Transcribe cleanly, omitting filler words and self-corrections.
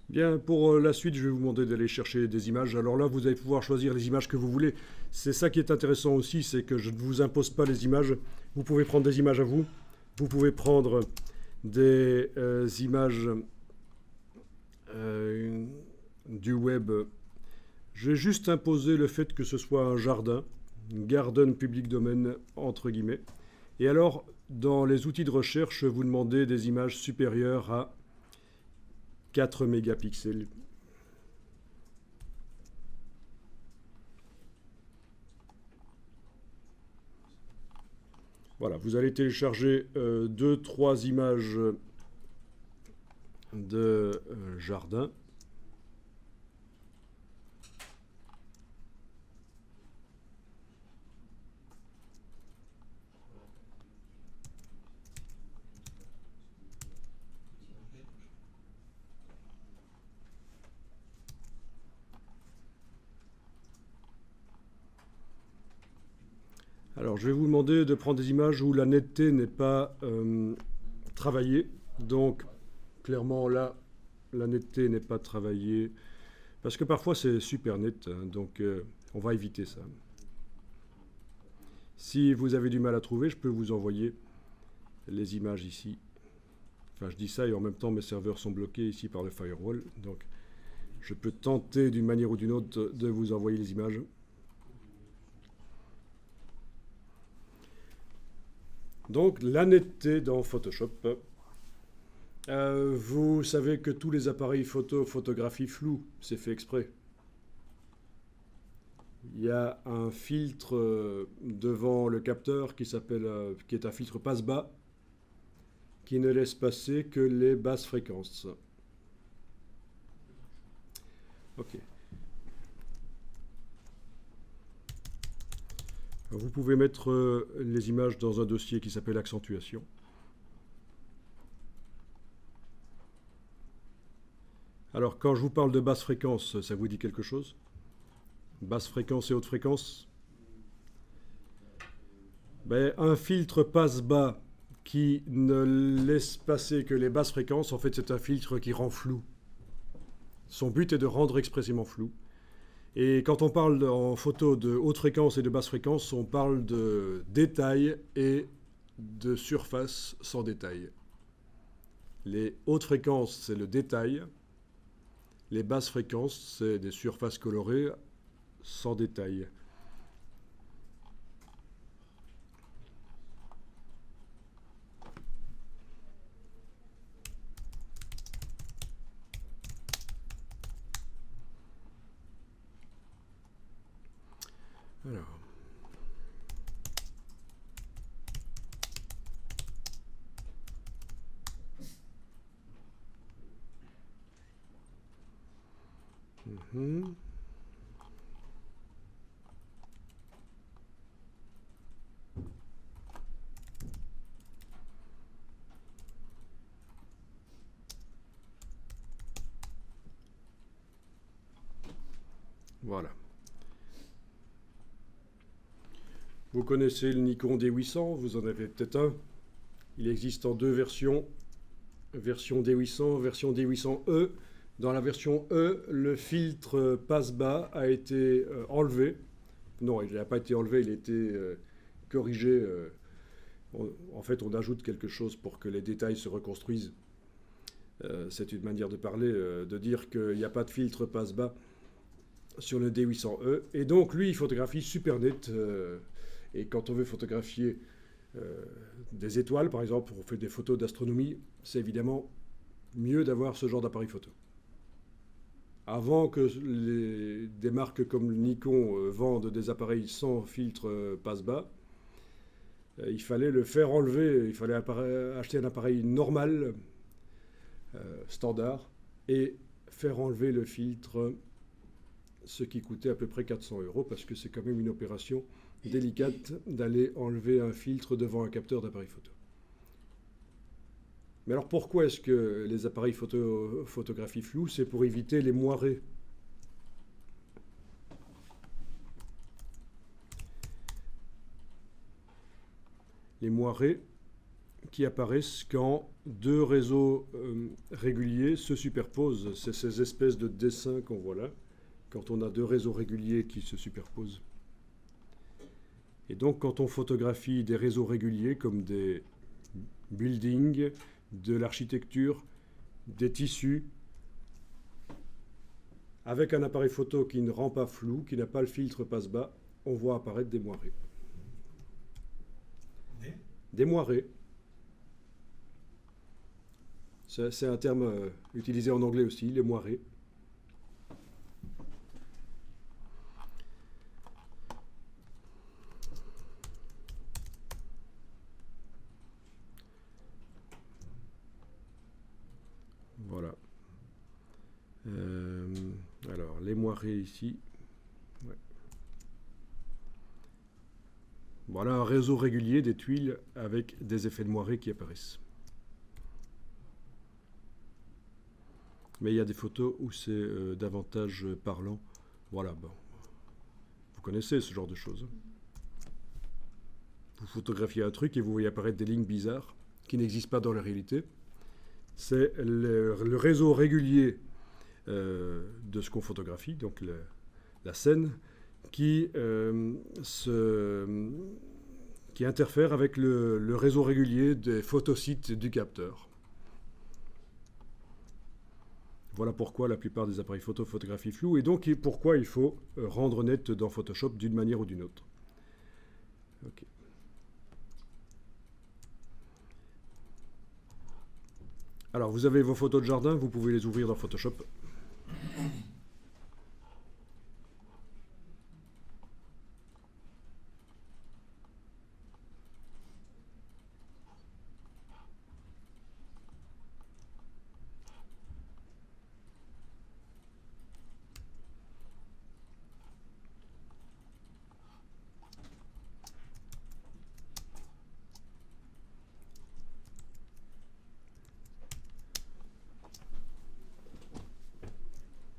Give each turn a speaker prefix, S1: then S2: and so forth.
S1: Bien, pour la suite, je vais vous demander d'aller chercher des images. Alors là, vous allez pouvoir choisir les images que vous voulez. C'est ça qui est intéressant aussi, c'est que je ne vous impose pas les images. Vous pouvez prendre des images à vous. Vous pouvez prendre des images du web. Je vais juste imposer le fait que ce soit un jardin, garden public domain, entre guillemets. Et alors, dans les outils de recherche, vous demandez des images supérieures à 4 mégapixels. Voilà, vous allez télécharger 2-3 images de jardin. Alors, je vais vous demander de prendre des images où la netteté n'est pas travaillée. Donc, clairement, là, la netteté n'est pas travaillée. Parce que parfois, c'est super net. Hein, donc, on va éviter ça. Si vous avez du mal à trouver, je peux vous envoyer les images ici. Enfin, je dis ça et en même temps, mes serveurs sont bloqués ici par le firewall. Donc, je peux tenter d'une manière ou d'une autre de vous envoyer les images. Donc, la netteté dans Photoshop. Vous savez que tous les appareils photo photographient flou, c'est fait exprès. Il y a un filtre devant le capteur qui est un filtre passe-bas, qui ne laisse passer que les basses fréquences. Ok. Alors, vous pouvez mettre les images dans un dossier qui s'appelle accentuation. Alors, quand je vous parle de basse fréquence, ça vous dit quelque chose? Basse fréquence et haute fréquence? Ben, un filtre passe-bas qui ne laisse passer que les basses fréquences, en fait, c'est un filtre qui rend flou. Son but est de rendre expressément flou. Et quand on parle en photo de haute fréquence et de basse fréquence, on parle de détail et de surface sans détail. Les hautes fréquences, c'est le détail. Les basses fréquences, c'est des surfaces colorées sans détail. Alors. Voilà. Vous connaissez le Nikon D800, vous en avez peut-être un. Il existe en deux versions. Version D800, version D800E. Dans la version E, le filtre passe-bas a été enlevé. Non, il n'a pas été enlevé, il a été corrigé. En fait, on ajoute quelque chose pour que les détails se reconstruisent. C'est une manière de parler, de dire qu'il n'y a pas de filtre passe-bas sur le D800E. Et donc, lui, il photographie super net. Et quand on veut photographier des étoiles, par exemple, on fait des photos d'astronomie, c'est évidemment mieux d'avoir ce genre d'appareil photo. Avant que des marques comme Nikon vendent des appareils sans filtre passe-bas, il fallait le faire enlever, il fallait acheter un appareil normal, standard, et faire enlever le filtre, ce qui coûtait à peu près 400 €, parce que c'est quand même une opération délicate d'aller enlever un filtre devant un capteur d'appareil photo. Mais alors pourquoi est-ce que les appareils photographient flou? C'est pour éviter les moirés. Les moirés qui apparaissent quand deux réseaux réguliers se superposent. C'est ces espèces de dessins qu'on voit là, quand on a deux réseaux réguliers qui se superposent. Et donc quand on photographie des réseaux réguliers comme des buildings, de l'architecture, des tissus, avec un appareil photo qui ne rend pas flou, qui n'a pas le filtre passe-bas, on voit apparaître des moirés. Des moirés. C'est un terme utilisé en anglais aussi, les moirés. Voilà. Alors, les moirés ici. Ouais. Voilà un réseau régulier des tuiles avec des effets de moirés qui apparaissent. Mais il y a des photos où c'est davantage parlant. Voilà, bon. Vous connaissez ce genre de choses. Vous photographiez un truc et vous voyez apparaître des lignes bizarres qui n'existent pas dans la réalité. C'est le réseau régulier de ce qu'on photographie, donc la scène, qui interfère avec le réseau régulier des photosites du capteur. Voilà pourquoi la plupart des appareils photo photographient flou, et donc pourquoi il faut rendre net dans Photoshop d'une manière ou d'une autre. Okay. Alors, vous avez vos photos de jardin, vous pouvez les ouvrir dans Photoshop.